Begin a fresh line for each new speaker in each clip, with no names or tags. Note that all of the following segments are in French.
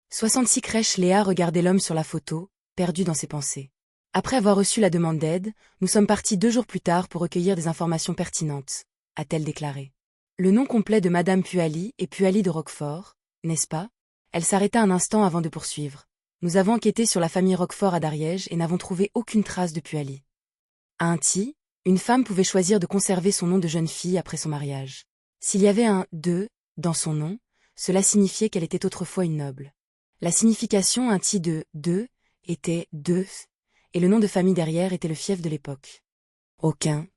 66 crèches. Léa regardait l'homme sur la photo, perdue dans ses pensées. Après avoir reçu la demande d'aide, nous sommes partis 2 jours plus tard pour recueillir des informations pertinentes, a-t-elle déclaré. Le nom complet de Madame Puali est Puali de Roquefort, n'est-ce pas? Elle s'arrêta un instant avant de poursuivre. Nous avons enquêté sur la famille Roquefort à Dariège et n'avons trouvé aucune trace de Puali. Ainsi, une femme pouvait choisir de conserver son nom de jeune fille après son mariage. S'il y avait un « de » dans son nom, cela signifiait qu'elle était autrefois une noble. La signification ainsi de « de » était « de » et le nom de famille derrière était le fief de l'époque. Aucun.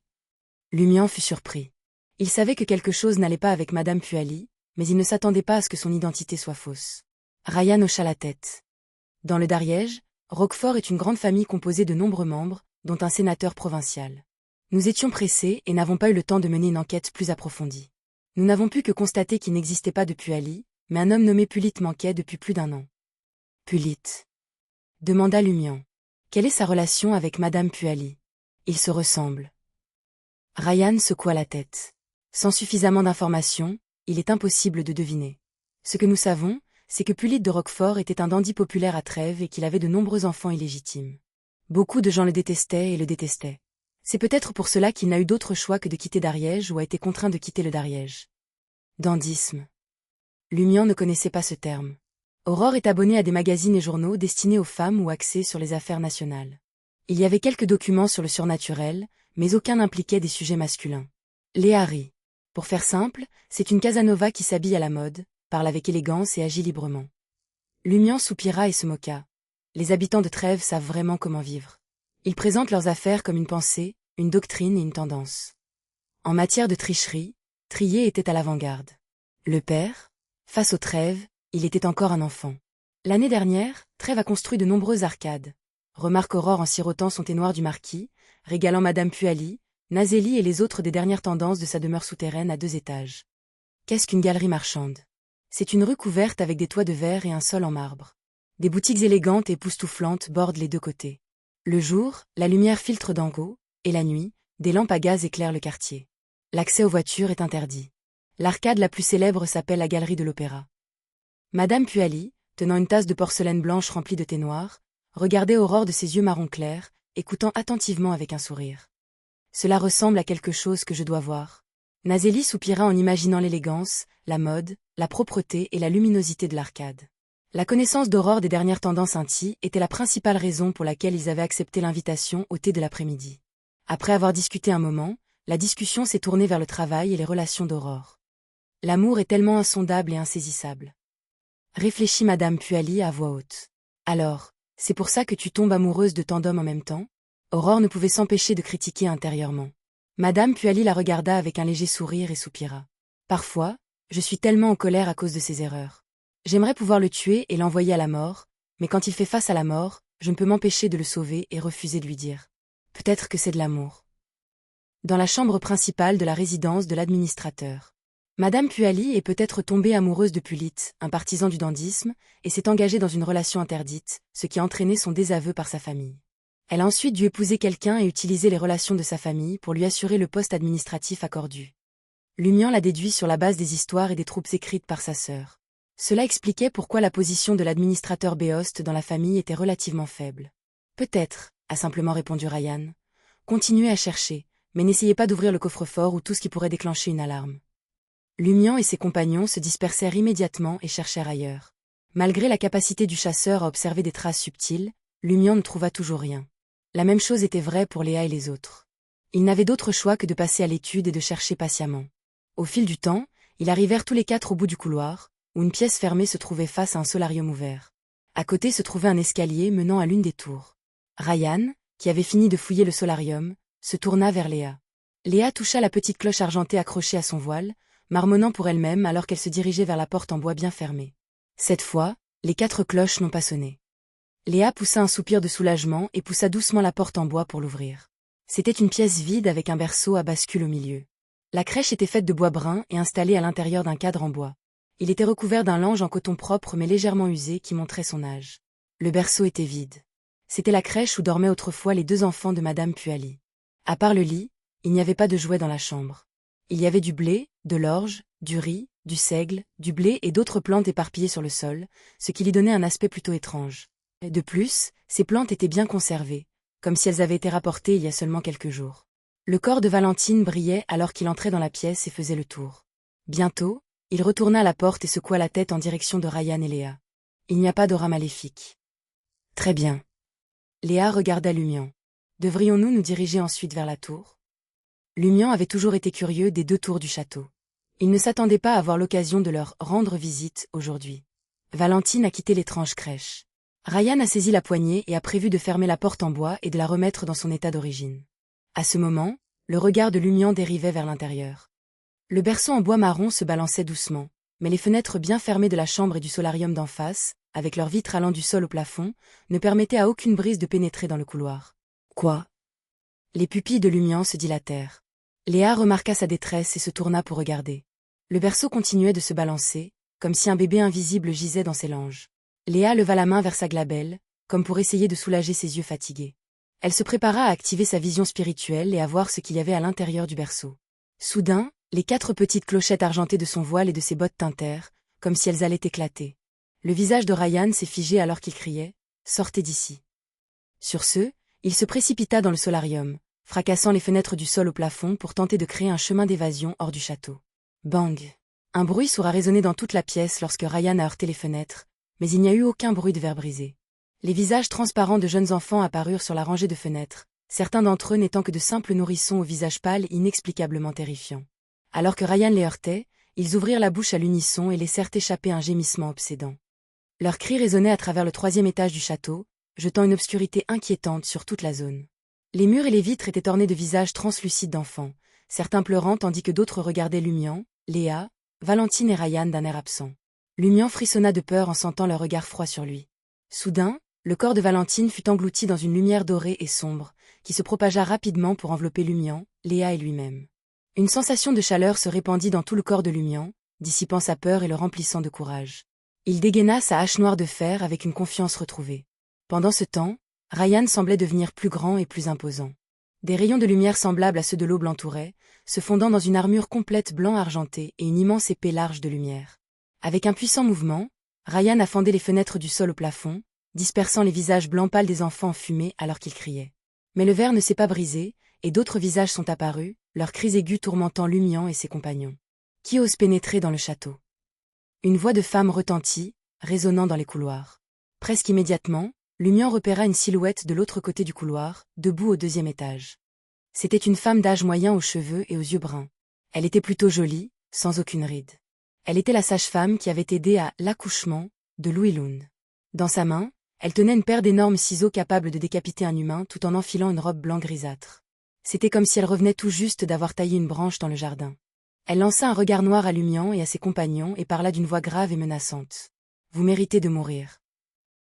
Lumian fut surpris. Il savait que quelque chose n'allait pas avec Madame Puali, mais il ne s'attendait pas à ce que son identité soit fausse. Ryan hocha la tête. Dans le Dariège, Roquefort est une grande famille composée de nombreux membres, dont un sénateur provincial. Nous étions pressés et n'avons pas eu le temps de mener une enquête plus approfondie. Nous n'avons pu que constater qu'il n'existait pas de Puali, mais un homme nommé Pulit manquait depuis plus d'1 an. Pulit, demanda Lumian. Quelle est sa relation avec Madame Puali? Ils se ressemblent. Ryan secoua la tête. Sans suffisamment d'informations, il est impossible de deviner. Ce que nous savons, c'est que Pulit de Roquefort était un dandy populaire à Trèves et qu'il avait de nombreux enfants illégitimes. Beaucoup de gens le détestaient et le détestaient. C'est peut-être pour cela qu'il n'a eu d'autre choix que de quitter Dariège ou a été contraint de quitter le Dariège. Dandysme. Lumian ne connaissait pas ce terme. Aurore est abonnée à des magazines et journaux destinés aux femmes ou axés sur les affaires nationales. Il y avait quelques documents sur le surnaturel, mais aucun n'impliquait des sujets masculins. Léa rit. Pour faire simple, c'est une Casanova qui s'habille à la mode, parle avec élégance et agit librement. Lumian soupira et se moqua. Les habitants de Trèves savent vraiment comment vivre. Ils présentent leurs affaires comme une pensée, une doctrine et une tendance. En matière de tricherie, Trier était à l'avant-garde. Le père, face aux Trèves, il était encore un enfant. L'année dernière, Trèves a construit de nombreuses arcades. Remarque Aurore en sirotant son thé noir du marquis, régalant Madame Puali, Nazélie et les autres des dernières tendances de sa demeure souterraine à 2 étages. Qu'est-ce qu'une galerie marchande? C'est une rue couverte avec des toits de verre et un sol en marbre. Des boutiques élégantes et époustouflantes bordent les 2 côtés. Le jour, la lumière filtre d'en haut, et la nuit, des lampes à gaz éclairent le quartier. L'accès aux voitures est interdit. L'arcade la plus célèbre s'appelle la Galerie de l'Opéra. Madame Puali, tenant une tasse de porcelaine blanche remplie de thé noir, regardait Aurore de ses yeux marron clair, écoutant attentivement avec un sourire. Cela ressemble à quelque chose que je dois voir. Nazélie soupira en imaginant l'élégance, la mode, la propreté et la luminosité de l'arcade. La connaissance d'Aurore des dernières tendances ainsi était la principale raison pour laquelle ils avaient accepté l'invitation au thé de l'après-midi. Après avoir discuté un moment, la discussion s'est tournée vers le travail et les relations d'Aurore. L'amour est tellement insondable et insaisissable. Réfléchit Madame Puali à voix haute. Alors, c'est pour ça que tu tombes amoureuse de tant d'hommes en même temps? Aurore ne pouvait s'empêcher de critiquer intérieurement. Madame Puali la regarda avec un léger sourire et soupira. Parfois, je suis tellement en colère à cause de ses erreurs. J'aimerais pouvoir le tuer et l'envoyer à la mort, mais quand il fait face à la mort, je ne peux m'empêcher de le sauver et refuser de lui dire. Peut-être que c'est de l'amour. Dans la chambre principale de la résidence de l'administrateur. Madame Puali est peut-être tombée amoureuse de Pulit, un partisan du dandysme, et s'est engagée dans une relation interdite, ce qui a entraîné son désaveu par sa famille. Elle a ensuite dû épouser quelqu'un et utiliser les relations de sa famille pour lui assurer le poste administratif accordu. Lumian l'a déduit sur la base des histoires et des troupes écrites par sa sœur. Cela expliquait pourquoi la position de l'administrateur Béoste dans la famille était relativement faible. Peut-être, a simplement répondu Ryan. Continuez à chercher, mais n'essayez pas d'ouvrir le coffre-fort ou tout ce qui pourrait déclencher une alarme. Lumian et ses compagnons se dispersèrent immédiatement et cherchèrent ailleurs. Malgré la capacité du chasseur à observer des traces subtiles, Lumian ne trouva toujours rien. La même chose était vraie pour Léa et les autres. Ils n'avaient d'autre choix que de passer à l'étude et de chercher patiemment. Au fil du temps, ils arrivèrent tous les 4 au bout du couloir, où une pièce fermée se trouvait face à un solarium ouvert. À côté se trouvait un escalier menant à l'une des tours. Ryan, qui avait fini de fouiller le solarium, se tourna vers Léa. Léa toucha la petite cloche argentée accrochée à son voile, marmonnant pour elle-même alors qu'elle se dirigeait vers la porte en bois bien fermée. Cette fois, les 4 cloches n'ont pas sonné. Léa poussa un soupir de soulagement et poussa doucement la porte en bois pour l'ouvrir. C'était une pièce vide avec un berceau à bascule au milieu. La crèche était faite de bois brun et installée à l'intérieur d'un cadre en bois. Il était recouvert d'un lange en coton propre mais légèrement usé qui montrait son âge. Le berceau était vide. C'était la crèche où dormaient autrefois les 2 enfants de Madame Puali. À part le lit, il n'y avait pas de jouets dans la chambre. Il y avait du blé, de l'orge, du riz, du seigle, du blé et d'autres plantes éparpillées sur le sol, ce qui lui donnait un aspect plutôt étrange. De plus, ces plantes étaient bien conservées, comme si elles avaient été rapportées il y a seulement quelques jours. Le corps de Valentine brillait alors qu'il entrait dans la pièce et faisait le tour. Bientôt, il retourna à la porte et secoua la tête en direction de Ryan et Léa. Il n'y a pas d'aura maléfique. Très bien. Léa regarda Lumian. Devrions-nous nous diriger ensuite vers la tour? Lumian avait toujours été curieux des 2 tours du château. Il ne s'attendait pas à avoir l'occasion de leur rendre visite aujourd'hui. Valentine a quitté l'étrange crèche. Ryan a saisi la poignée et a prévu de fermer la porte en bois et de la remettre dans son état d'origine. À ce moment, le regard de Lumian dérivait vers l'intérieur. Le berceau en bois marron se balançait doucement, mais les fenêtres bien fermées de la chambre et du solarium d'en face, avec leurs vitres allant du sol au plafond, ne permettaient à aucune brise de pénétrer dans le couloir. Quoi? Les pupilles de Lumian se dilatèrent. Léa remarqua sa détresse et se tourna pour regarder. Le berceau continuait de se balancer, comme si un bébé invisible gisait dans ses langes. Léa leva la main vers sa glabelle, comme pour essayer de soulager ses yeux fatigués. Elle se prépara à activer sa vision spirituelle et à voir ce qu'il y avait à l'intérieur du berceau. Soudain, les 4 petites clochettes argentées de son voile et de ses bottes tintèrent, comme si elles allaient éclater. Le visage de Ryan s'est figé alors qu'il criait « Sortez d'ici !» Sur ce, il se précipita dans le solarium, fracassant les fenêtres du sol au plafond pour tenter de créer un chemin d'évasion hors du château. Bang! Un bruit sourd a résonné dans toute la pièce lorsque Ryan a heurté les fenêtres, mais il n'y a eu aucun bruit de verre brisé. Les visages transparents de jeunes enfants apparurent sur la rangée de fenêtres, certains d'entre eux n'étant que de simples nourrissons au visage pâle inexplicablement terrifiant. Alors que Ryan les heurtait, ils ouvrirent la bouche à l'unisson et laissèrent échapper un gémissement obsédant. Leurs cris résonnaient à travers le 3e étage du château, jetant une obscurité inquiétante sur toute la zone. Les murs et les vitres étaient ornés de visages translucides d'enfants, certains pleurant tandis que d'autres regardaient Lumian, Léa, Valentine et Ryan d'un air absent. Lumian frissonna de peur en sentant leur regard froid sur lui. Soudain, le corps de Valentine fut englouti dans une lumière dorée et sombre, qui se propagea rapidement pour envelopper Lumian, Léa et lui-même. Une sensation de chaleur se répandit dans tout le corps de Lumian, dissipant sa peur et le remplissant de courage. Il dégaina sa hache noire de fer avec une confiance retrouvée. Pendant ce temps, Ryan semblait devenir plus grand et plus imposant. Des rayons de lumière semblables à ceux de l'aube l'entouraient, se fondant dans une armure complète blanc argenté et une immense épée large de lumière. Avec un puissant mouvement, Ryan a fendé les fenêtres du sol au plafond, dispersant les visages blancs pâles des enfants en fumée alors qu'ils criaient. Mais le verre ne s'est pas brisé, et d'autres visages sont apparus, leurs cris aigus tourmentant Lumian et ses compagnons. Qui ose pénétrer dans le château? Une voix de femme retentit, résonnant dans les couloirs. Presque immédiatement, Lumian repéra une silhouette de l'autre côté du couloir, debout au 2e étage. C'était une femme d'âge moyen aux cheveux et aux yeux bruns. Elle était plutôt jolie, sans aucune ride. Elle était la sage-femme qui avait aidé à l'accouchement de Louis Lund. Dans sa main, elle tenait une paire d'énormes ciseaux capables de décapiter un humain tout en enfilant une robe blanc grisâtre. C'était comme si elle revenait tout juste d'avoir taillé une branche dans le jardin. Elle lança un regard noir à Lumian et à ses compagnons et parla d'une voix grave et menaçante. « Vous méritez de mourir. »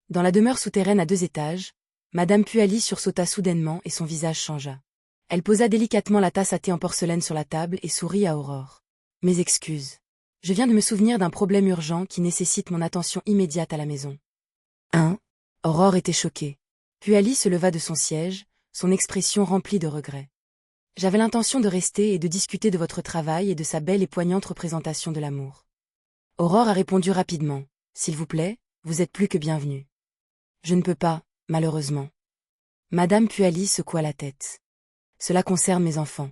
Dans la demeure souterraine à 2 étages, Madame Puali sursauta soudainement et son visage changea. Elle posa délicatement la tasse à thé en porcelaine sur la table et sourit à Aurore. « Mes excuses. Je viens de me souvenir d'un problème urgent qui nécessite mon attention immédiate à la maison. » Hein? Aurore était choquée. Puali se leva de son siège, son expression remplie de regret. « J'avais l'intention de rester et de discuter de votre travail et de sa belle et poignante représentation de l'amour. » Aurore a répondu rapidement. « S'il vous plaît, vous êtes plus que bienvenue. » « Je ne peux pas, malheureusement. » Madame Puali secoua la tête. « Cela concerne mes enfants.